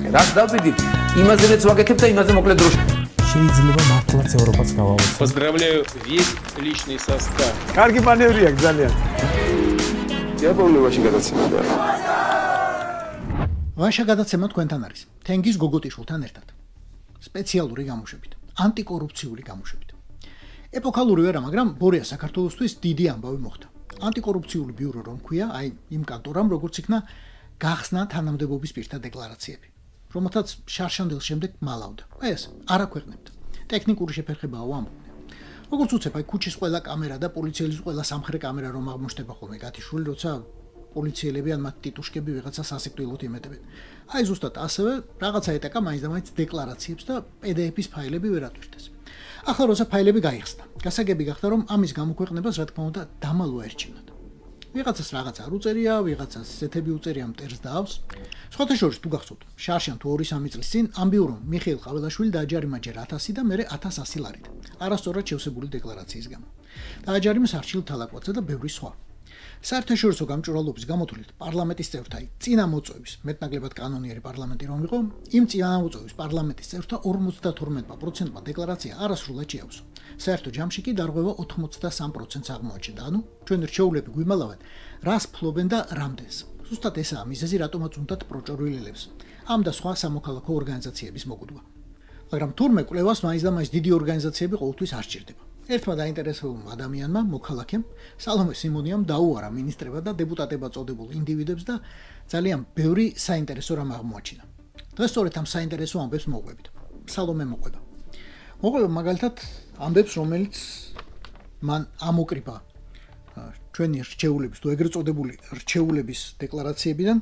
ვაკეთებ. რაც დავდივით, იმაზეც ვაკეთებ და იმაზე მოკლედ დროში. შეიძლება მართლაც ევროპაც გავავოცოთ. Поздравляю весь личный состав. კარგი მანევრია ძალიან. დიაპოლოვაში გადაცემა. ვაშა გადაცემა თქვენთან არის. თენგიზ გოგოტიშვილთან ერთად. სპეციალური გამოშვებით, ანტიკორუფციული გამოშვებით. ეპოქალური ვერა, მაგრამ ბორია საქართველოსთვის დიდი ამბავი მოხდა. ანტიკორუფციული ბიურო რომ ქვია, აი იმ კანტორამ როგორც იქნა გახსნა თანამდებობის პირთა დეკლარაციები, რომელთაც შარშანდელ შემდეგ მალავდა. ეს არ აქვეყნებდა. ტექნიკური შეფერხებაა ამბობდნენ. როგორც უცებ, აი ქუჩის ყველა კამერა და პოლიციელის ყველა სამხრე კამერა რომ აღმოჩნდება ხოლმე გათიშული, როცა პოლიციელები ან მათ ტიტუშკები ვიღაცას ასიკვდილოდ იმეტებენ. აი ზუსტად ასევე რაღაცა ეტაკა მაინც და მაინც დეკლარაციებს და PDF-ის ფაილები ვერ ატვირთეს. ახლა როცა ფაილები გაიხსნა, გასაგები გახდა რომ ამის გამოქვეყნებას რა თქმა უნდა დამალვა ერჩივნათ. ვიღაცას რაღაცა არ უწერია, ვიღაცას ესეთები უწერია მტერს და ავს. სხვათა შორის თუ გახსოვთ, შარშან თუ 2-3 წლის წინ ამბიურომ მიხეილ ყაველაშვილი დააჯარიმა ჯერ 1000 და მერე 1100 ლარით. არასწორად შევსებული დეკლარაციის გამო. დააჯარიმეს არჩილ თალაკვაძე და ბევრი სხვა. საერთაშორისო გამჭვირვალობის გამოთვლით პარლამენტის წევრთა წინა მოწვევის მეტნაკლებად კანონიერი პარლამენტი რომ იყო, იმ წინა მოწვევის პარლამენტის წევრთა 52%-მა დეკლარაცია არასრულად შეავსო. საერთო ჯამში კი დარღვევა 83%-ს აღმოაჩნდა. ანუ ჩვენ რჩეულები გვიმალავენ, რას ფლობენ და რამდენს. ზუსტად ესაა მიზეზი, რატომაც უნდათ პროჭორვილელებს ამ და სხვა სამოქალაქო ორგანიზაციების მოგუდგა. მაგრამ თურმე კვლევას მაინც და მაინც დიდი ორგანიზაციები ყოველთვის არ სჭირდება. ერთმა დაინტერესებულმა ადამიანმა, მოქალაქემ, სალომე სიმონიამ დაუარა მინისტრებად და დეპუტატებად წოდებულ ინდივიდებს და ძალიან ბევრი საინტერესო რამ აღმოაჩინა. დღეს სწორედ ამ საინტერესო ამბებს მოვყვებით. სალომე მოყვება. მოყვება მაგალითად ამბებს, რომელიც მან ამოკრიბა ჩვენი რჩეულების თუ ეგრეთ წოდებული რჩეულების დეკლარაციებიდან,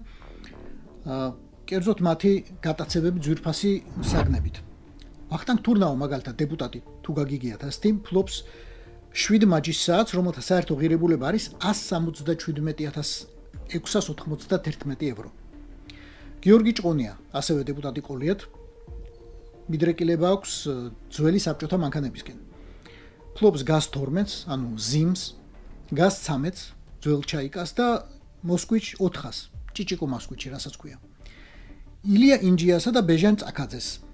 კერძოდ მათი გატაცებები ძვირფასი საგნებით. ვახტანგ თურნავა მაგალითად დეპუტატი თუ გაგიგიათ ასეთი ფლობს 7 მაჯისტრატს, რომელთა საერთო ღირებულება არის 177,691 ევრო. გიორგი ჭყონია, ასევე დეპუტატი ყოლიათ, მიდრეკილება აქვს ძველი საბჭოთა მანქანებისკენ. ფლობს გაზ 12-ს, ანუ ზიმს, გაზ 13-ს, ძველ ჩაიკას და მოსკვიჩ 4-ს, ჭიჭიკო მოსკვიჩი, რასაც ქვია. ილია ინჯიასა და ბეჟან წაკაძეს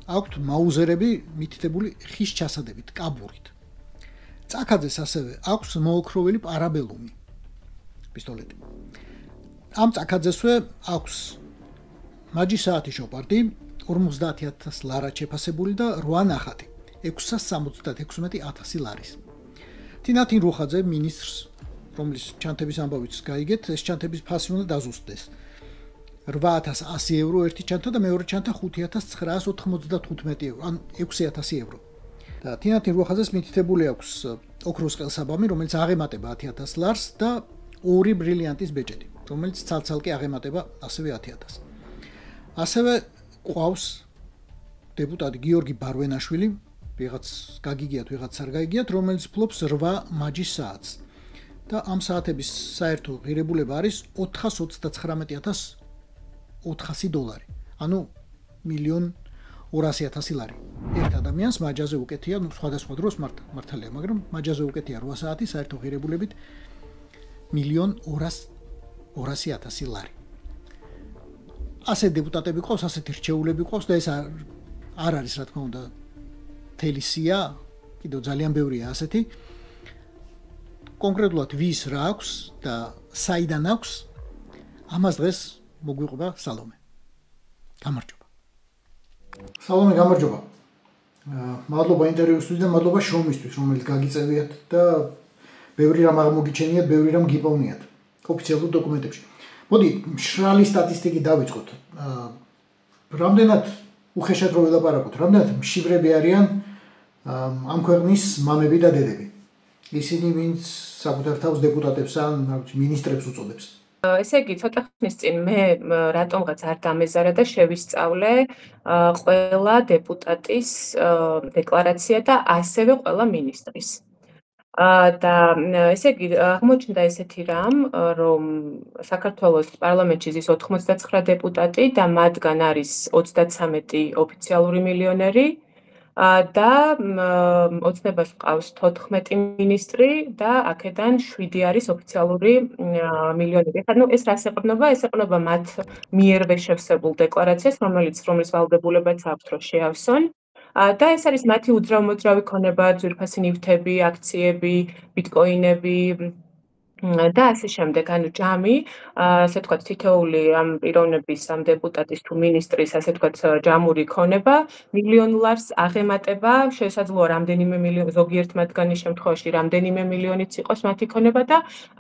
აქვთ მაუზერები მითითებული ხის ჩასადებით, კაბურით. წაკაძეს ასევე აქვს მოოქროვილი პარაბელუმი, პისტოლეტი. ამ წაკაძესვე აქვს მაჯისაათი შოპარდი, 50,000 ლარა შეფასებული და 8 ნახატი, 676,000 ლარის. თინათინ რუხაძე მინისტრს, რომლის ჩანთების ამბავიც გაიგეთ, ეს ჩანთების ფასი უნდა დაზუსტდეს. 8,100 ევრო ერთი ჩანთა და მეორე ჩანთა 5,995 ევრო, ან 6,000 ევრო. და თინათინ რუხაძეს მითითებული აქვს ოქროს ყელსაბამი, რომელიც აღემატება 10,000 ლარს და 2 ბრილიანტის ბეჭედი, რომელიც ცალ-ცალკე აღემატება ასევე 10,000. ასევე ყავს დეპუტატი გიორგი ბარვენაშვილი, ვიღაც გაგიგიათ, ვიღაც არ გაგიგიათ, რომელიც ფლობს 8 მაჯისტრატს. და ამ საათების საერთო ღირებულება არის 429,400 დოლარი. ანუ 1,200,000 ლარი. ერთ ადამიანს მაჯაზე უკეთია, ну სხვადასხვა დროს მართალია, მაგრამ მაჯაზე უკეთია 8 საათი, საერთო ღირებულებით 1,200,000 ლარი. ასე დეპუტატები ყავს, ასეთი რჩეულები ყავს და ეს არ არის რა თქმა უნდა თელისია, კიდევ ძალიან ბევრია ასეთი. კონკრეტულად ვის რა აქვს და საიდან აქვს, ამას დღეს მოგვიყვება სალომე. გამარჯობა. სალომე, გამარჯობა. მადლობა ინტერვიუსთვის და მადლობა შრომისთვის, რომელიც გაგიწევიათ და ბევრი რამ აღმოგიჩენიათ, ბევრი რამ გიპოვნიათ ოფიციალურ დოკუმენტებში. მოდი, მშრალი სტატისტიკით დავიწყოთ. რამდენად უხეშად რო ველაპარაკოთ, რამდენად მშივრები არიან ამ ქვეყნის მამები და დედები? ისინი ვინც საკუთარ თავს დეპუტატებს ან მინისტრებს უწოდებს. ესე იგი, ცოტა ხნის წინ მე რატომღაც არ დამეზარა და შევისწავლე ყველა დეპუტატის დეკლარაცია და ასევე ყველა მინისტრის. და ესე იგი, აღმოჩნდა ესეთი რამ, რომ საქართველოს პარლამენტში ზის 89 დეპუტატი და მათგან არის 33 ოფიციალური მილიონერი, და ოცნებას ყავს 14 მინისტრი და აქედან 7 არის ოფიციალური მილიონები. ხა ეს რას ეყრდნობა? ეს ეყრდნობა მათ მიერვე შევსებულ დეკლარაციას, რომლის ვალდებულებაც აქვს რომ შეავსონ. და ეს არის მათი უძრავ-მოძრავი ქონება, ძვირფასი ნივთები, აქციები, ბიტკოინები და ასე შემდეგ. ანუ ჯამი, ასე ვთქვათ, თითოეული ამ პიროვნების, ამ დეპუტატის თუ მინისტრის, ასე ვთქვათ, ჯამური ქონება $1,000,000 აღემატება, შესაძლოა რამდენიმე მილიონი, ზოგიერთ მათგანის შემთხვევაში რამდენიმე მილიონიც იყოს მათი ქონება და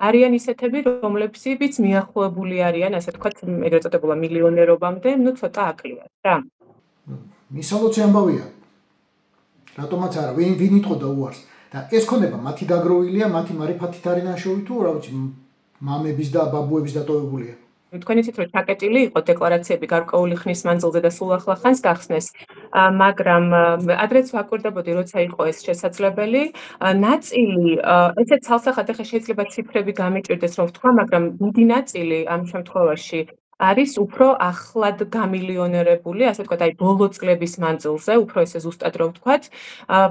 არიან ისეთები, რომლებიც მიახლოებული არიან, ასე ვთქვათ, ეგრეთ წოდებულა მილიონერობამდე, ну ცოტა აკლიათ რა. მისალოცი ამბავია. რატომაც არა, ვინ იტყოდა უარს? და ეს ქონება მათი დაგროვილია, მათი მარიფათით არის ნაშოვი თუ რა ვიცი, მამების და ბაბუების დატოვებულია. თქვენ იცით რომ ჩაკეტილი იყო დეკლარაციები გარკვეული ხნის მანძილზე და სულ ახლა ხანს გახსნეს, მაგრამ ადრეც ვაკვირდებოდი როცა იყო ეს შესაძლებელი, ნაწილი ესეც ცალსახად ახლა შეიძლება ციფრები გამიჭირდეს რომ ვთქვა, მაგრამ დიდი ნაწილი ამ შემთხვევაში არის უფრო ახლად გამილიონერებული, ასე ვთქვათ, აი ბოლო წლების მანძილზე, უფრო ესე ზუსტად რომ ვთქვათ,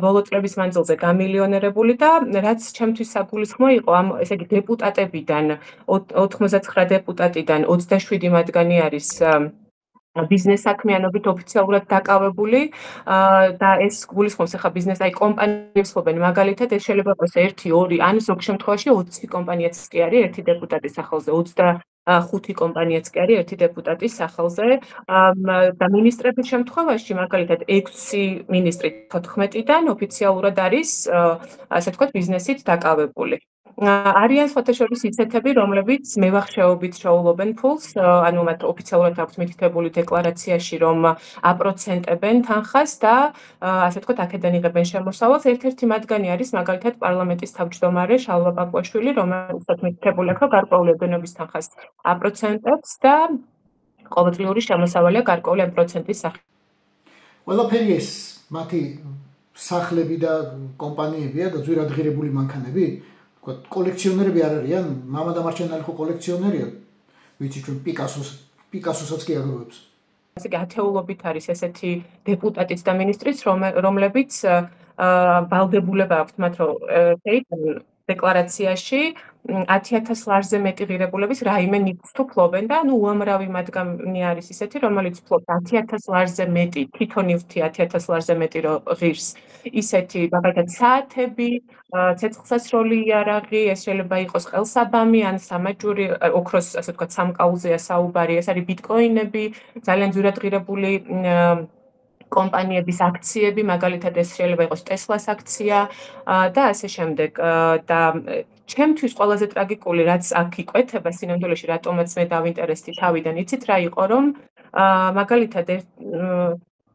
ბოლო წლების მანძილზე გამილიონერებული და რაც ჩემთვის საგულისხმო იყო, ამ ესე იგი დეპუტატებიდან 99 დეპუტატიდან 27 მათგანი არის ბიზნეს საქმიანობით ოფიციალურად დაკავებული და ეს გულისხმობს ახლა ბიზნეს აი კომპანიებს ხობენ მაგალითად ეს შეიძლება იყოს 1, 2 ან ზოგ შემთხვევაში 20 კომპანიაც კი არის ერთი დეპუტატის სახელზე 25 კომპანიაც კი არის ერთი დეპუტატის სახელზე და მინისტრების შემთხვევაში მაგალითად 6 მინისტრი 14-დან ოფიციალურად არის ასე ვთქვათ ბიზნესით დაკავებული. არიან სხვათა შორის ისეთები, რომლებიც მევახშეობით შეულობენ ფულს, ანუ მათ ოფიციალურად აქვს მითითებული დეკლარაციაში, რომ აპროცენტებენ თანხას და ასე ვთქვათ, აქედან იღებენ შემოსავალს. ერთ-ერთი მათგანი არის მაგალითად პარლამენტის თავმჯდომარე შალვა პაკვაშვილი, რომელსაც მითითებული აქვს, რომ გარკვეული ოდენობის თანხას აპროცენტებს და ყოველწლიური შემოსავალია გარკვეული ამ პროცენტის სახით. ყველაფერი ეს მათი სახლები და კომპანიებია და ძვირადღირებული მანქანები? კოლექციონერები არ არიან, მამა და მარჩენალი ხო კოლექციონერია, ვიცი ჩვენ პიკასოსაც კი აგროვებს. ასე კი ათეულობით არის ესეთი დეპუტატიც და მინისტრიც, რომლებიც ვალდებულება აქვთ მათ რომ დეკლარაციაში 10,000 ლარზე მეტი ღირებულების რაიმე ნივთს თუ ფლობენ და ანუ უამრავი მათგანი არის ისეთი, რომელიც ფლობს 10,000 ლარზე მეტი, თვითონ ნივთი 10,000 ლარზე მეტი რო ღირს. ისეთი მაგალითად საათები, ცეცხლსასროლი იარაღი, ეს შეიძლება იყოს ყელსაბამი ან სამაჯური, ოქროს ასე ვთქვათ სამკაულზეა საუბარი, ეს არის ბიტკოინები, ძალიან ძვირადღირებული კომპანიების აქციები, მაგალითად ეს შეიძლება იყოს Tesla-ს აქცია და ასე შემდეგ და ჩემთვის ყველაზე ტრაგიკული რაც აქ იკვეთება სინამდვილეში რატომაც მე დავინტერესდი თავიდან იცით რა იყო რომ მაგალითად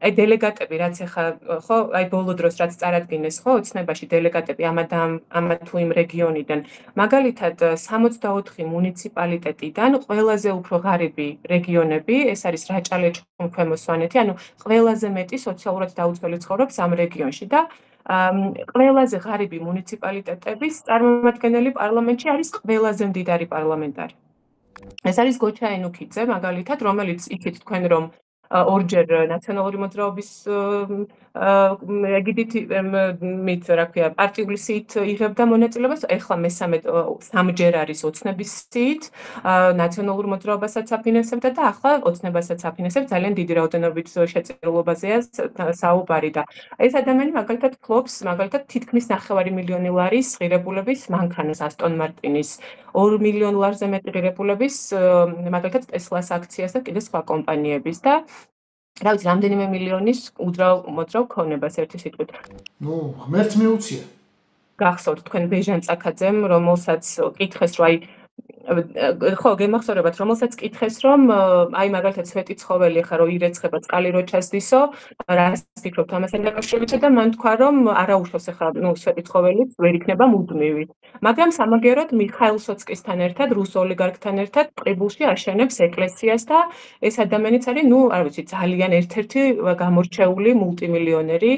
აი დელეგატები რაც ახლა ხო აი ბოლო დროს რაც წარადგინეს ხო ოცნებაში დელეგატები ამ თუ იმ რეგიონიდან მაგალითად 64 მუნიციპალიტეტიდან ყველაზე უფრო ღარიბი რეგიონები ეს არის რაჭა-ლეჩხუმ ქვემო სვანეთი ანუ ყველაზე მეტი სოციალურად დაუცველი ცხოვრობს ამ რეგიონში და ყველაზე ღარიბი მუნიციპალიტეტების წარმომადგენელი პარლამენტში არის ყველაზე მდიდარი პარლამენტარი. ეს არის გოჩა ენუქიძე მაგალითად რომელიც იქით თქვენ რომ ორჯერ ნაციონალური მოძრაობის ეგიდით მით რა ქვია პარტიული სიით იღებდა მონაწილეობას, ეხლა მესამე სამჯერ არის ოცნების სიით, ნაციონალურ მოძრაობასაც აფინანსებდა და ახლა ოცნებასაც აფინანსებს ძალიან დიდი რაოდენობით შეწირულობაზეა საუბარი და ეს ადამიანი მაგალითად ფლობს მაგალითად თითქმის 9 მილიონი ლარის ღირებულების მანქანას ასტონ მარტინის 2 მილიონ ლარზე მეტი ღირებულების მაგალითად Tesla-ს აქციას და კიდე სხვა კომპანიების და რა ვიცი რამდენიმე მილიონის უძრავ ქონებას ერთი სიტყვით. ნუ ღმერთს მიუცია. გახსოვთ თქვენ ბეჟან წაკაძემ რომელსაც კითხეს რომ აი ხო გემახსოვრებათ რომელსაც კითხეს რომ აი მაგალითად სვეტი ცხოველი ხა რო ირეცხება წყალი რო ჩასდისო რას ფიქრობთ ამასთან დაკავშირებით და მან თქვა რომ არა უშავს ხა ნუ სვეტი ცხოველი ვერ იქნება მუდმივი მაგრამ სამაგეროდ მიხაილ სოცკისთან ერთად რუს ოლიგარქთან ერთად ყიბულში აშენებს ეკლესიას და ეს ადამიანიც არის ნუ არ ვიცი ძალიან ერთ-ერთი გამორჩეული მულტიმილიონერი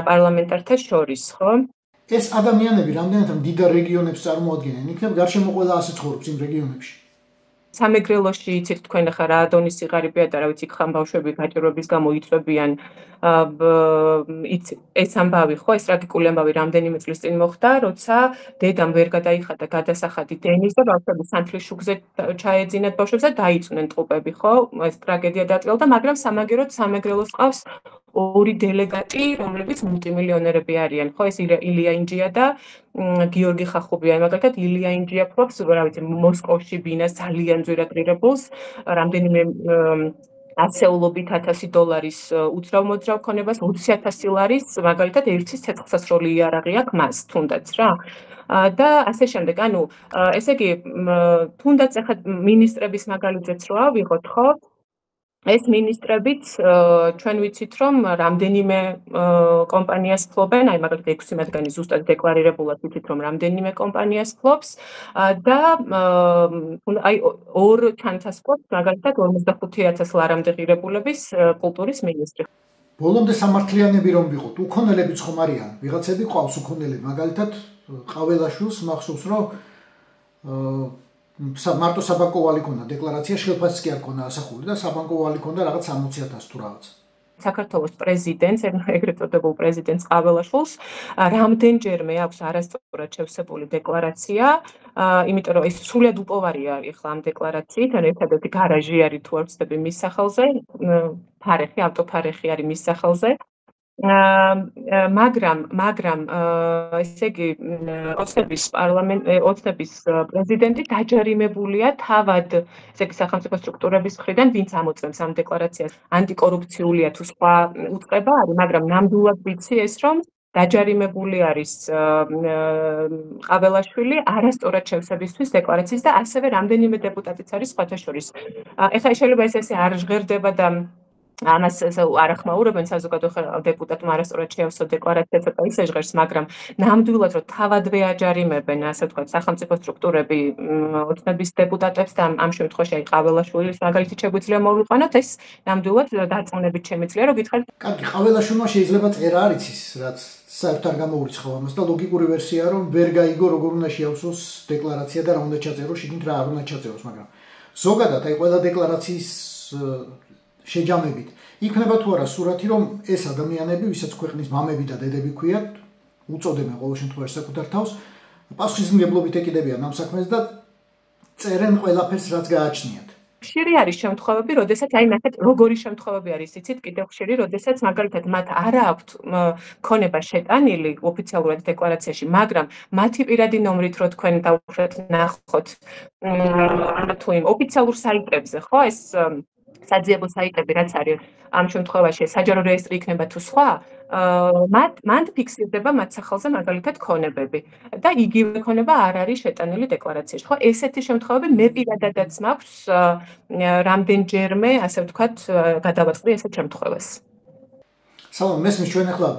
პარლამენტართა შორის ხო ეს ადამიანები რამდენად მდიდარ რეგიონებს წარმოადგენენ, იქნებ გარშემო ყველა ასე ცხოვრობს იმ რეგიონებში. სამეგრელოში იცით თქვენ ახლა რა დონის სიღარიბეა და რა ვიცი ხან ბავშვები გაჭირვების გამო იწვევიან ეს ამბავი ხო ეს ტრაგიკული ამბავი რამდენიმე წლის წინ მოხდა როცა დედამ ვერ გადაიხადა გადასახადი დენის და ბავშვები სანთლის შუქზე ჩაეძინათ ბავშვებს და დაიწვნენ ტყუპები ხო ეს ტრაგედია დაწყებდა მაგრამ სამაგეროდ სამეგრელოს ყავს ორი დელეგატი რომლებიც მულტიმილიონერები არიან ხო ეს ილია ინჯია და გიორგი ხახობია მაგალითად ილია ინჯია ფლობს რა ვიცი მოსკოვში ბინას ძალიან ძვირადღირებულს რამდენიმე ასეულობით $1000 უძრავ მოძრავ ქონებას 20,000 ლარის მაგალითად ერთის ცეცხლსასროლი იარაღი აქვს მას თუნდაც რა და ასე შემდეგ ანუ ესე იგი თუნდაც ახლა მინისტრების მაგალითზეც რო ავიღოთ ხო ეს მინისტრებიც ჩვენ ვიცით რომ რამდენიმე კომპანიას ფლობენ, აი მაგალითად 6 მათგანი ზუსტად დეკლარირებულად ვიცით რომ რამდენიმე კომპანიას ფლობს და აი ორ ჩანთას ფლობს მაგალითად 55,000 ლარამდე ღირებულების კულტურის მინისტრი. ბოლომდე სამართლიანები რომ ვიყოთ, უქონელებიც ხომ არიან, ვიღაცები ყავს უქონელები, მაგალითად ყაველაშვილს მახსოვს რომ მარტო საბანკო ვალი ქონდა დეკლარაცია ხელფასი კი არ ქონდა ასახული და საბანკო ვალი ქონდა რაღაც 60,000 თუ რაღაც. საქართველოს პრეზიდენტს, ეგრეთ წოდებულ პრეზიდენტს ყაველაშვილს რამდენჯერმე აქვს არასწორად შევსებული დეკლარაცია, იმიტომ რომ ეს სრულად უპოვარი არის ახლა ამ დეკლარაციით, ან ერთადერთი გარაჟი არის თუ არ ვცდები მის სახელზე, ფარეხი, ავტოფარეხი არის მის სახელზე. მაგრამ ესე იგი ოცნების პრეზიდენტი დაჯარიმებულია თავად ესე იგი სახელმწიფო სტრუქტურების მხრიდან ვინც ამოწმებს ამ დეკლარაციას ანტიკორუფციულია თუ სხვა უწყება არის მაგრამ ნამდვილად ვიცი ეს რომ დაჯარიმებული არის ყაველაშვილი არასწორად შევსებისთვის დეკლარაციის და ასევე რამდენიმე დეპუტატიც არის სხვათა შორის ეხლა შეიძლება ეს არ ჟღერდება და ამას არ ახმაურებენ საზოგადოებრივ დეპუტატმა არასწორად შეავსო დეკლარაცია ცოტა ისე ჟღერს, მაგრამ ნამდვილად რომ თავადვე აჯარიმებენ, ასე ვთქვათ, სახელმწიფო სტრუქტურები ოცნების დეპუტატებს და ამ შემთხვევაში აი ყაველაშვილის მაგალითი შეგვიძლია მოვიყვანოთ, ეს ნამდვილად დარწმუნებით შემიძლია რომ გითხარით. კარგი, ყაველაშვილმა შეიძლება წერა არ იცის, რაც საერთოდ არ გამოურიცხავ ამას და ლოგიკური ვერსია რომ ვერ გაიგო როგორ უნდა შეავსოს დეკლარაცია და რა უნდა ჩაწეროს, შიგნით რა არ უნდა ჩაწეროს, მაგრამ ზოგადად აი ყველა დეკლარაციის შეჯამებით იქნება თუ არა სურათი რომ ეს ადამიანები ვისაც ქვეყნის მამები და დედები ქვიათ უწოდებენ ყოველ შემთხვევაში საკუთარ თავს პასუხისმგებლობით ეკიდებიან ამ საქმეს და წერენ ყველაფერს რაც გააჩნიათ ხშირი არის შემთხვევები, როდესაც აი ნახეთ როგორი შემთხვევები არის იცით კიდევ ხშირი, როდესაც მაგალითად მათ არ აქვთ ქონება შეტანილი ოფიციალურად დეკლარაციაში, მაგრამ მათი პირადი ნომრით რო თქვენ დავუშვათ ნახოთ თუ იმ ოფიციალურ საიტებზე ხო ეს საძიებო საიტები რაც არის ამ შემთხვევაში საჯარო რეესტრი იქნება თუ სხვა მანდ ფიქსირდება მათ სახელზე მაგალითად ქონებები და იგივე ქონება არ არის შეტანილი დეკლარაციაში ხო ესეთი შემთხვევები მე პირადადაც მაქვს რამდენჯერმე ასე ვთქვათ გადავაწყდი ესეთ შემთხვევას სალამ მესმის ჩვენ ახლა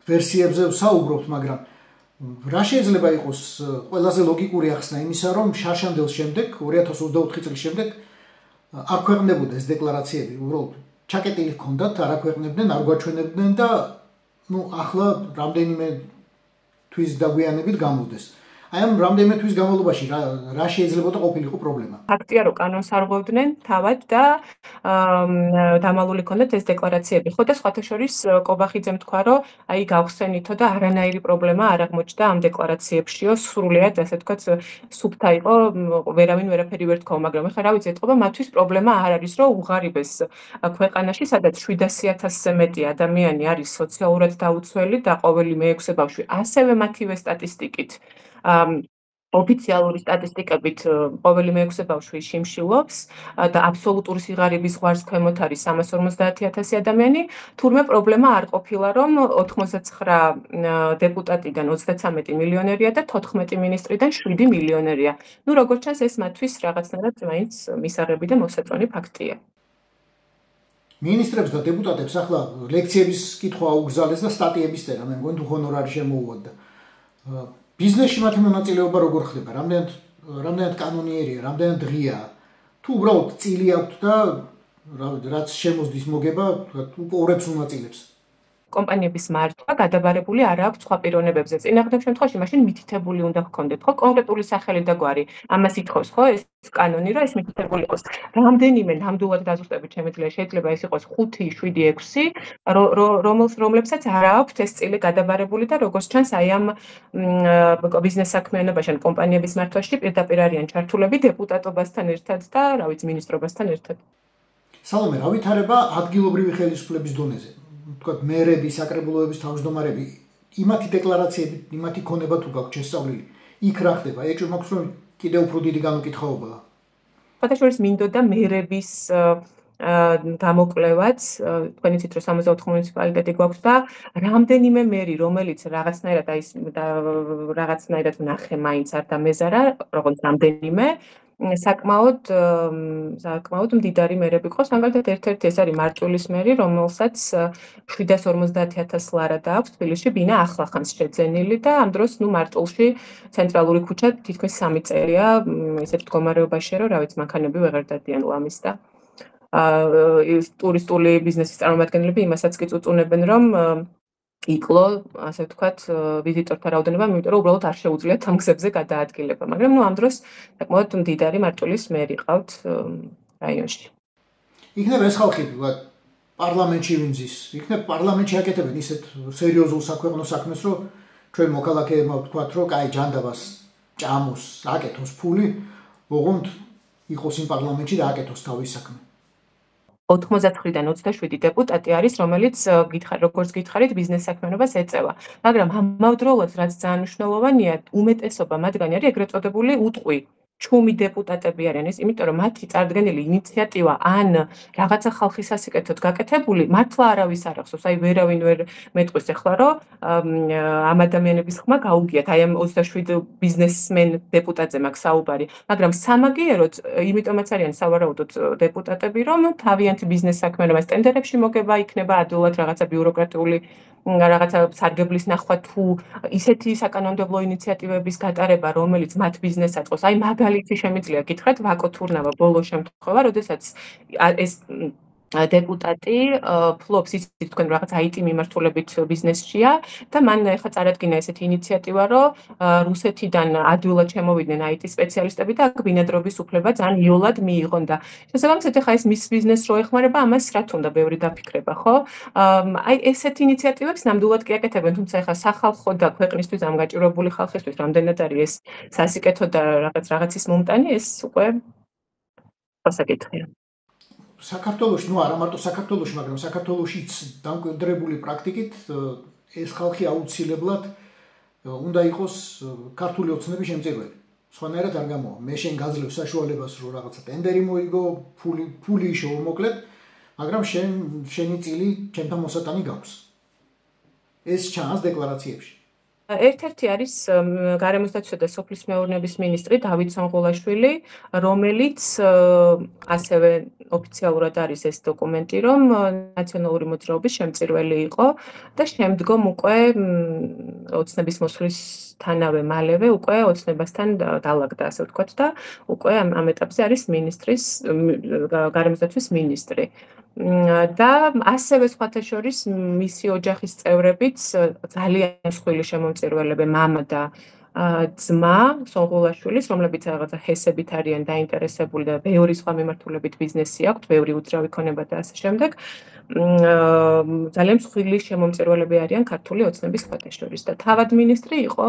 ვერსიებზე ვსაუბრობთ მაგრამ რა შეიძლება იყოს ყველაზე ლოგიკური ახსნა იმისა რომ შარშანდელს შემდეგ 2024 წლის შემდეგ არ ქვეყნდებოდა ეს დეკლარაციები, უბრალოდ ჩაკეტილი ჰქონდათ, არ აქვეყნებდნენ, არ გვაჩვენებდნენ და ახლა რამდენიმე თვის დაგვიანებით გამოდის. აი ამ რამდენიმე თვის განმავლობაში რა შეიძლებოდა ყოფილიყო პრობლემა? ფაქტია, რომ კანონს არ ღვევდნენ თავად და დამალული ჰქონდათ ეს დეკლარაციები. ხო და სხვათა შორის კობახიძემ თქვა, რომ აი გავხსენითო და არანაირი პრობლემა არ აღმოჩნდა ამ დეკლარაციებშიო, სრულიად ასე ვთქვათ, სუფთა იყო, ვერავინ ვერაფერი ვერ თქვა, მაგრამ ეხლა რა ვიცი, ეთყობა მათთვის პრობლემა არ არის, რომ უღარიბეს ქვეყანაში, სადაც 700,000-ზე მეტი ადამიანი არის სოციალურად დაუცველი და ყოველი მე-6 ბავშვი ასევე მათივე სტატისტიკით ოფიციალური სტატისტიკებით ყოველი მე-6 ბავშვი შიმშილობს და აბსოლუტური სიღარიბის ზღვარს ქვემოთ არის 350,000 ადამიანი, თურმე პრობლემა არ ყოფილა, რომ 89 დეპუტატიდან 33 მილიონერია და 14 მინისტრიდან 7 მილიონერია. ნუ როგორც ჩანს, ეს მათთვის რაღაცნაირად მაინც მისაღები და მოსაწონი ფაქტია. მინისტრებს და დეპუტატებს ახლა ლექციების კითხვა აუგზავნეს და სტატიების წერა, მე მგონი თუ ჰონორარი შემოუვადდა. ბიზნესში მათი მონაწილეობა როგორ ხდება? რამდენად კანონიერია, რამდენად ღია? თუ უბრალოდ წილი აქვთ და რაც შემოსდის მოგება, უპოვრებს უნაწილებს. კომპანიების მართვა გადაბარებული არ აქვს სხვა პიროვნებებზე. წინააღმდეგ შემთხვევაში მაშინ მითითებული უნდა ჰქონდეთ, ხო, კონკრეტული სახელი და გვარი. ამას ითხოვს, ხო, ეს კანონი, რომ ეს მითითებული იყოს. რამდენიმე ნამდვილად დაზუსტებით შეიძლება ეს იყოს 5, 7, 6, რომლებსაც არ აქვს ეს წილი გადაბარებული და როგორც ჩანს, აი ამ ბიზნეს საქმიანობაში ან კომპანიების მართვაში პირდაპირ არიან ჩართულები დეპუტატობასთან ერთად და, რა ვიცი, მინისტრობასთან ერთად. სალომე, რა ვითარება ადგილობრივი ხელისუფლების დონეზე? თქვათ, მერები, საკრებულოების თავმჯდომარები, იმათი დეკლარაციები, იმათი ქონება თუ გაქვთ შესწავლილი, იქ რა ხდება? ეჭვ მაქვს, რომ კიდევ უფრო დიდი განუკითხაობაა. ფაქტობრივად მინდოდა მერების გამოკვლევაც, თქვენ იცით, რომ 64 მუნიციპალიტეტი გვაქვს და რამდენიმე მერი, რომელიც რაღაცნაირად ნახე მაინც არ დამეზარა, როგორც რამდენიმე საკმაოდ მდიდარი მერები ყავს. მაგალითად, ერთ-ერთი ეს არის მარტვილის მერი, რომელსაც 750,000 ლარა დააქვს თბილისში, ბინა ახლახანს შეძენილი და ამ დროს მარტვილში ცენტრალური ქუჩა თითქმის 3 წელია ისეთ მდგომარეობაში, რომ რა ვიცი, მანქანები ვეღარ დადიან ლამის და ტურისტული ბიზნესის წარმომადგენლები იმასაც კი წუწუნებენ, რომ იკლო, ასე ვთქვათ, ვიზიტორთა რაოდენობა, იმიტომ რომ უბრალოდ არ შეუძლიათ ამ გზებზე გადაადგილება. მაგრამ ამ დროს საკმაოდ მდიდარი მარტვილის მერი ყავთ რაიონში. იქნება ეს ხალხი, პარლამენტში ვინძის, იქნება პარლამენტში აკეთებენ ისეთ სერიოზულ საქვეყნო საქმეს, რომ ჩვენ მოქალაქეებმა ვთქვათ, რომ კაი ჯანდაბას ჭამოს, აკეთოს ფული, ოღონდ იყოს იმ პარლამენტში და აკეთოს თავის საქმე. 99-დან 27 დეპუტატი არის, რომელიც როგორც გითხარით, ბიზნეს საქმიანობას ეწევა. მაგრამ ამავდროულად, რაც ძალიან მნიშვნელოვანია, უმეტესობა მათგანი არის ეგრეთ წოდებული უტყვი. ჩუმი დეპუტატები არიან ეს, იმიტომ რომ მათი წარდგენილი ინიციატივა ან რაღაცა ხალხის სასიკეთოდ გაკეთებული, მართლა არავის არ ახსოვს. აი ვერავინ ვერ მეტყვის ახლა, რომ ამ ადამიანების ხმა გაუგიათ. აი ამ 27 ბიზნესმენ დეპუტატზე მაქვს საუბარი. მაგრამ სამაგიეროდ, იმიტომაც არიან სავარაუდოდ დეპუტატები, რომ თავიანთი ბიზნეს საქმიანობას ტენდერებში მოგება იქნება ადვილად რაღაცა ბიუროკრატიული რაღაცა სარგებლის ნახვა თუ ისეთი საკანონმდებლო ინიციატივების გატარება, რომელიც მათ ბიზნესს აწყობს. აი მაგალითი შემიძლია გითხრათ ვაკო თურნავა ბოლო შემთხვევა, როდესაც ეს დეპუტატი ფლობს ისიც თქვენ რაღაც IT მიმართულებით ბიზნესშია და მან ახლა წარადგინა ესეთი ინიციატივა, რომ რუსეთიდან ადვილად შემოვიდნენ IT სპეციალისტები და აქ ბინადრობის უფლება ძალიან იოლად მიიღონ და შესაბამისად ახლა ეს მის ბიზნესს რო ეხმარება, ამას რა თქმა უნდა ბევრი დაფიქრება, ხო? აი ესეთი ინიციატივებს ნამდვილად კი აკეთებენ, თუმცა ახლა სახალხო და ქვეყნისთვის ამგაჭირვებული ხალხისთვის რამდენად არის ეს სასიკეთო და რაღაცის მომტანი, ეს უკვე ასაკითხია. საქართველოში, არა მარტო საქართველოში, მაგრამ საქართველოშიც დამკვიდრებული პრაქტიკით ეს ხალხი აუცილებლად უნდა იყოს ქართული ოცნების შემწირველი. სხვანაირად არ გამოვა. მე შენ გაძლევ საშუალებას, რომ რაღაცა ტენდერი მოიგო, ფული შევმოკლებ, მაგრამ შენი წილი ჩემთან მოსატანი გაქვს. ეს ჩანს დეკლარაციებში. ერთ-ერთი არის გარემოს დაცვისა და სოფლის მეურნეობის მინისტრი დავით სონღულაშვილი, რომელიც ასევე ოფიციალურად არის ეს დოკუმენტი, რომ ნაციონალური მოძრაობის შემწირველი იყო და შემდგომ უკვე ოცნების მოსვლისთანავე მალევე უკვე ოცნებასთან დაალაგდა, ასე ვთქვათ და უკვე ამ ეტაპზე არის გარემოს დაცვის მინისტრი. და ასევე სხვათა შორის მისი ოჯახის წევრებიც ძალიან მსხვილი შემომწირველები მამა და ძმა სონღულაშვილის, რომლებიც რაღაცა ჰესებით არიან დაინტერესებული და ბევრი სხვა მიმართულებით ბიზნესი აქვთ, ბევრი უძრავი ქონება და ასე შემდეგ. ძალიან მსხვილი შემომწირველები არიან ქართული ოცნების სხვათა შორის და თავად მინისტრი იყო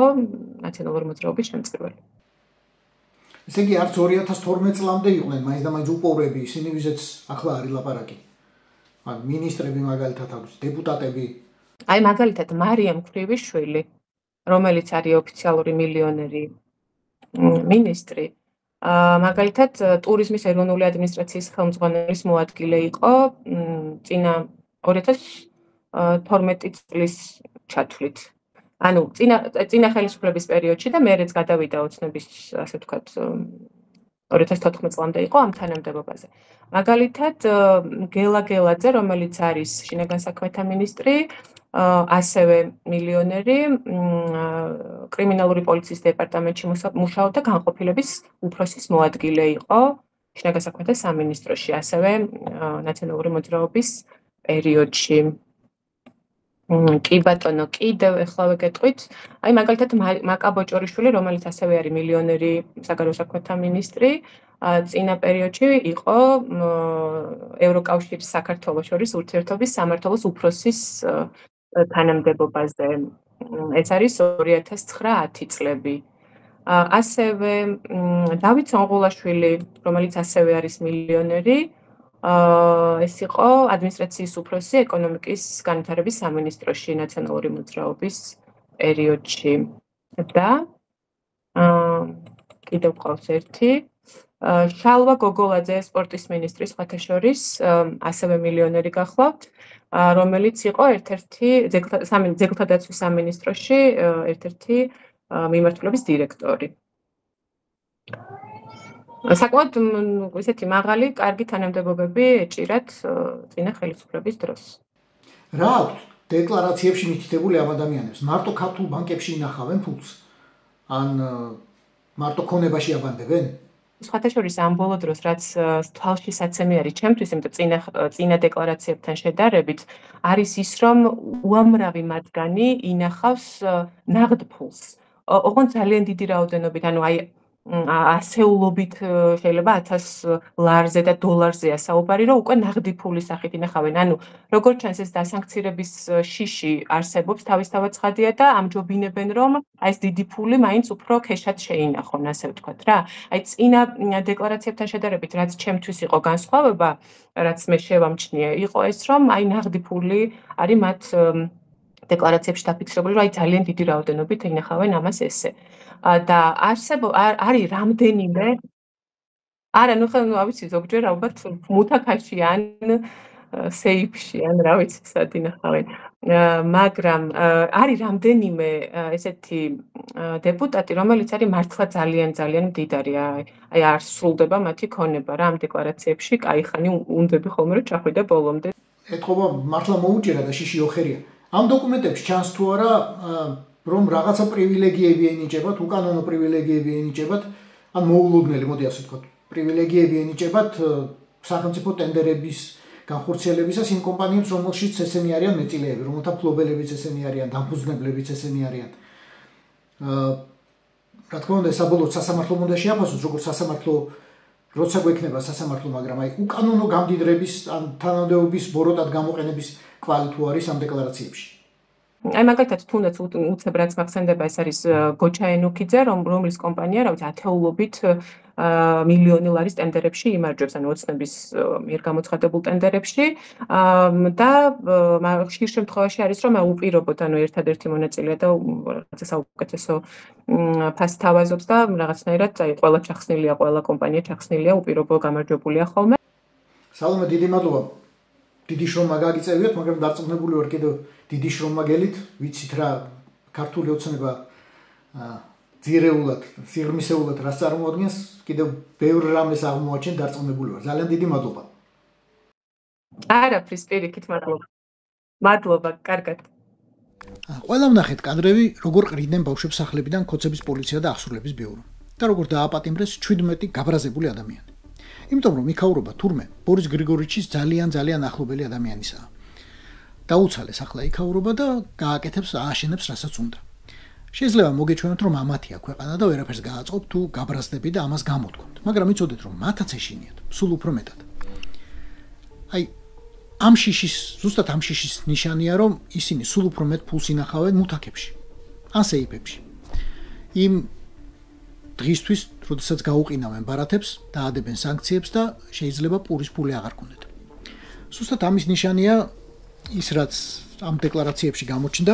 ნაციონალური მოძრაობის შემწირველი. ესე იგი არც 2012 წლამდე იყვნენ მაინც და მაინც უპოვრები, ისინი ვიზეც ახლა არის ლაპარაკი. მინისტრები მაგალითად აქვს, დეპუტატები. აი მაგალითად მარიამ ქვრივიშვილი, რომელიც არის ოფიციალური მილიონერი მინისტრი, მაგალითად ტურიზმის ეროვნული ადმინისტრაციის ხელმძღვანელის მოადგილე იყო წინა 2012 წლის ჩათვლით. ანუ წინა ხელისუფლების პერიოდში და მერეც გადავიდა ოცნების, ასე ვთქვათ, 2014 წლამდე იყო ამ თანამდებობაზე. მაგალითად, გელა გელაძე, რომელიც არის შინაგან საქმეთა მინისტრი, ასევე მილიონერი, კრიმინალური პოლიციის დეპარტამენტში მუშაობდა, განყოფილების უფროსის მოადგილე იყო შინაგან საქმეთა სამინისტროში, ასევე ნაციონალური მოძრაობის პერიოდში. კი ბატონო, კიდევ ეხლავე გეტყვით. აი მაგალითად მაკა ბოჭორიშვილი, რომელიც ასევე არის მილიონერი საგარეო საქმეთა მინისტრი, წინა პერიოდში იყო ევროკავშირის საქართველოს შორის ურთიერთობის სამმართველოს უფროსის თანამდებობაზე. ეს არის 2009-10 წლები. ასევე დავით სონღულაშვილი, რომელიც ასევე არის მილიონერი, ეს იყო ადმინისტრაციის უფროსი ეკონომიკის განვითარების სამინისტროში ნაციონალური მოძრაობის პერიოდში. და კიდევ ყავს ერთი შალვა გოგოლაძე სპორტის მინისტრის სხვათა შორის ასევე მილიონერი გახლავთ, რომელიც იყო ერთ-ერთი ძეგლთა დაცვის სამინისტროში ერთ-ერთი მიმართულების დირექტორი. საკმაოდ ისეთი მაღალი, კარგი თანამდებობები ეჭირათ წინა ხელისუფლების დროს. რა აქვს დეკლარაციებში მითითებული ამ ადამიანებს? მარტო ქართულ ბანკებში ინახავენ ფულს? ან მარტო ქონებაში აბანდებენ? სხვათა შორის ამ ბოლო დროს, რაც თვალში საცემი არის ჩემთვის, იმიტომ წინა დეკლარაციებთან შედარებით, არის ის, რომ უამრავი მათგანი ინახავს ნაღდ ფულს. ოღონდ ძალიან დიდი რაოდენობით, ანუ აი ასეულობით შეიძლება 1000 ლარზე და დოლარზეა საუბარი, რომ უკვე ნაღდი ფულის სახით ინახავენ. ანუ როგორც ჩანს ეს დასანქცირების შიში არსებობს თავისთავად ცხადია და ამჯობინებენ, რომ აი ეს დიდი ფული მაინც უფრო ქეშად შეინახონ, ასე ვთქვათ რა. აი წინა დეკლარაციებთან შედარებით, რაც ჩემთვის იყო განსხვავება, რაც მე შევამჩნიე, იყო ეს, რომ აი ნაღდი ფული არის მათ დეკლარაციებში დაფიქსირებული, რომ აი ძალიან დიდი რაოდენობით ინახავენ ამას ესე. და არის რამდენიმე არა, ნუ ხა ავიცი ზოგჯერ ალბათ მუთაქაში ან სეიფში ან რა ვიცი სად ინახავენ. მაგრამ არის რამდენიმე ესეთი დეპუტატი, რომელიც არის მართლა ძალიან მდიდარი. აი არ სრულდება მათი ქონება რა ამ დეკლარაციებში, კაიხანი უნდები ხოლმე რომ ჩახვიდე ბოლომდე. ეთქობა მართლა მოუჭერა და შიში ოხერია. ამ დოკუმენტებში ჩანს თუ არა რომ რაღაცა პრივილეგიები ენიჭებათ, უკანონო პრივილეგიები ენიჭებათ, ან მოულოდნელი, მოდი ასე ვთქვათ, პრივილეგიები ენიჭებათ სახელმწიფო ტენდერების განხორციელებისას იმ კომპანიებს, რომელშიც ესენი არიან მეტილეები, რომელთა ფლობელებიც ესენი არიან, დამფუძნებლებიც ესენი არიან. რა თქმა უნდა, საბოლოოდ სასამართლომ უნდა შეაფასოს, როგორც სასამართლო როცა გვექნება სასამართლო, მაგრამ აი უკანონო გამდიდრების ან თანამდებობის ბოროტად გამოყენების კვალი თუ არის ამ დეკლარაციებში. აი მაგალითად თუნდაც უცებ რაც მახსენდება, ეს არის გოჩა ენუქიძე, რომლის კომპანია, რა ვიცი, ათეულობით მილიონი ლარის ტენდერებში იმარჯვებს, ანუ ოცნების მიერ გამოცხადებულ ტენდერებში და ხშირ შემთხვევაში არის, რომ უპირობოდ, ანუ ერთადერთი მონაწილეა და რაღაცა საუკეთესო ფასს თავაზობს და რაღაცნაირად აი ყველა ჩახსნილია, ყველა კომპანია ჩახსნილია, უპირობო გამარჯვებულია ხოლმე. სალომე, დიდი მადლობა. დიდი შრომა გაგიწევიათ, მაგრამ დარწმუნებული ვარ კიდევ დიდი შრომა გელით, ვიცით რა ქართული ოცნება ძირეულად, სიღრმისეულად რას წარმოადგენს, კიდევ ბევრ რამეს აღმოაჩენ, დარწმუნებული ვარ. ძალიან დიდი მადლობა. არაფრის, პირიქით მადლობა. მადლობა, კარგად. ყველა ვნახეთ კადრები, როგორ ყრიდნენ ბავშვებს სახლებიდან ქოცების პოლიცია და აღსრულების ბიურო და როგორ დააპატიმრეს 17 გაბრაზებული ადამიანი. იმიტომ რომ იქაურობა თურმე ბორის გრიგორიჩის ძალიან ახლობელი ადამიანისაა. დაუცალეს ახლა იქაურობა და გააკეთებს ააშენებს რასაც უნდა. შეიძლება მოგეჩვენოთ რომ ამათია ქვეყანა და ვერაფერს გააწყობთ თუ გაბრაზდები და ამას გამოთქვამთ, მაგრამ იცოდეთ რომ მათაც ეშინიათ, სულ უფრო მეტად. აი ამ შიშის, ზუსტად ამ შიშის ნიშანია რომ ისინი სულ უფრო მეტ ფულს ინახავენ მუთაქებში, ან სეიფებში. იმ დღისთვის, როდესაც გაუყინავენ ბარათებს, დაადებენ სანქციებს და შეიძლება პურის ფული აღარ ქონდეთ. ზუსტად ამის ნიშანია ის, რაც ამ დეკლარაციებში გამოჩნდა.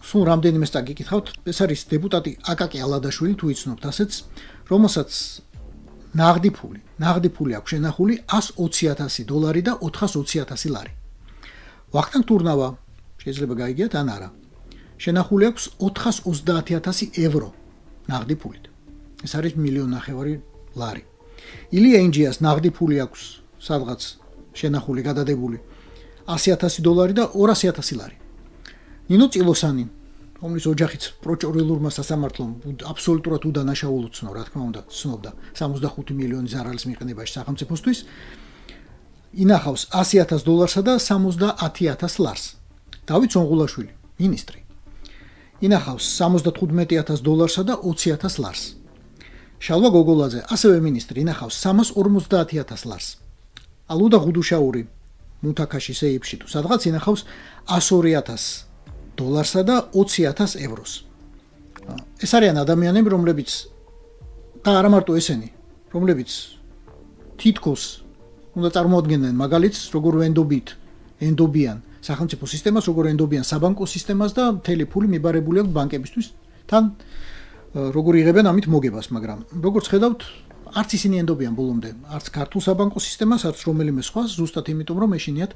სულ რამდენიმე წაგიკითხავთ, ეს არის დეპუტატი აკაკი ალადაშვილი, თუ იცნობთ ასეც, რომელსაც ნაღდი ფული აქვს შენახული $120,000 და $420,000 ლარი. ვახტანგ თურნავა შეიძლება გაიგიათ ან არა. შენახული აქვს €430,000 ნაღდი ფულით. ეს არის $1,500,000 ლარი. ილია ინჯიას ნაღდი ფული აქვს სადღაც შენახული გადადებული $100,000 და $200,000 ლარი. ნინო წილოსანი, რომლის ოჯახიც პროკურორულმა სასამართლომ აბსოლუტურად უდანაშაულო ცნო, რა თქმა უნდა, ცნობდა 65 მილიონი ზარალის მიყენებაში სახელმწიფოსთვის. ინახავს $100,000 და $70,000 ლარს. დავით სონღულაშვილი, მინისტრი. ინახავს $75,000 და $20,000 ლარს. შალვა გოგოლაძე, ასევე მინისტრი, ინახავს $350,000 ლარს. ალუდა ღუდუშაური მუთაქაში სეიფში თუ სადღაც ინახავს $102,000 და €20,000 ევროს. ეს არიან ადამიანები, რომლებიც და არა მარტო ესენი, რომლებიც თითქოს უნდა წარმოადგენენ მაგალითს, როგორ ენდობიან სახელმწიფო სისტემას, როგორ ენდობიან საბანკო სისტემას და მთელი ფული მიბარებული აქვს ბანკებისთვის, თან როგორ იღებენ ამით მოგებას, მაგრამ როგორც ხედავთ, არც ისინი ენდობიან ბოლომდე, არც ქართულ საბანკო სისტემას, არც რომელიმე სხვას, ზუსტად იმიტომ, რომ ეშინიათ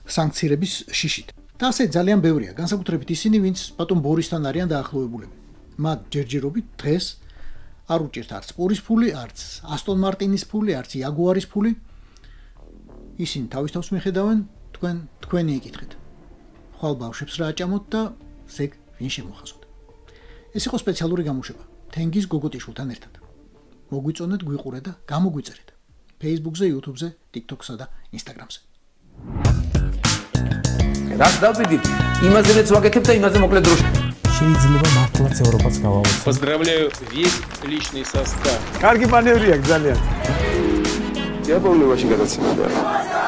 სანქციების შიშით. და ასე ძალიან ბევრია, განსაკუთრებით ისინი, ვინც ბატონ ბორისთან არიან დაახლოებულები. მათ ჯერჯერობით დღეს არ უჭირთ არც პურის ფული, არც ასტონ მარტინის ფული, არც იაგუარის ფული. ისინი თავის თავს მიხედავენ, თქვენი იკითხეთ. ხვალ ბავშვებს რა აჭამოთ და ზეგ ვინ შემოხაზოთ. ეს იყო სპეციალური გამოშვება თენგიზ გოგოტიშვილთან ერთად. მოგვიწონეთ, გვიყურეთ და გამოგვიწერეთ. Facebook-ზე, YouTube-ზე, TikTok-სა და Instagram-ზე. რაც დავიდით, იმაზეც ვაკეთებ და იმაზე მოკლედ დროში. შეიძლება მართლაც ევროპაც გავაუწყოთ. Поздравляю весь личный состав. კარგი მანევრია ძალიან. Я помню, очень гадаться надо.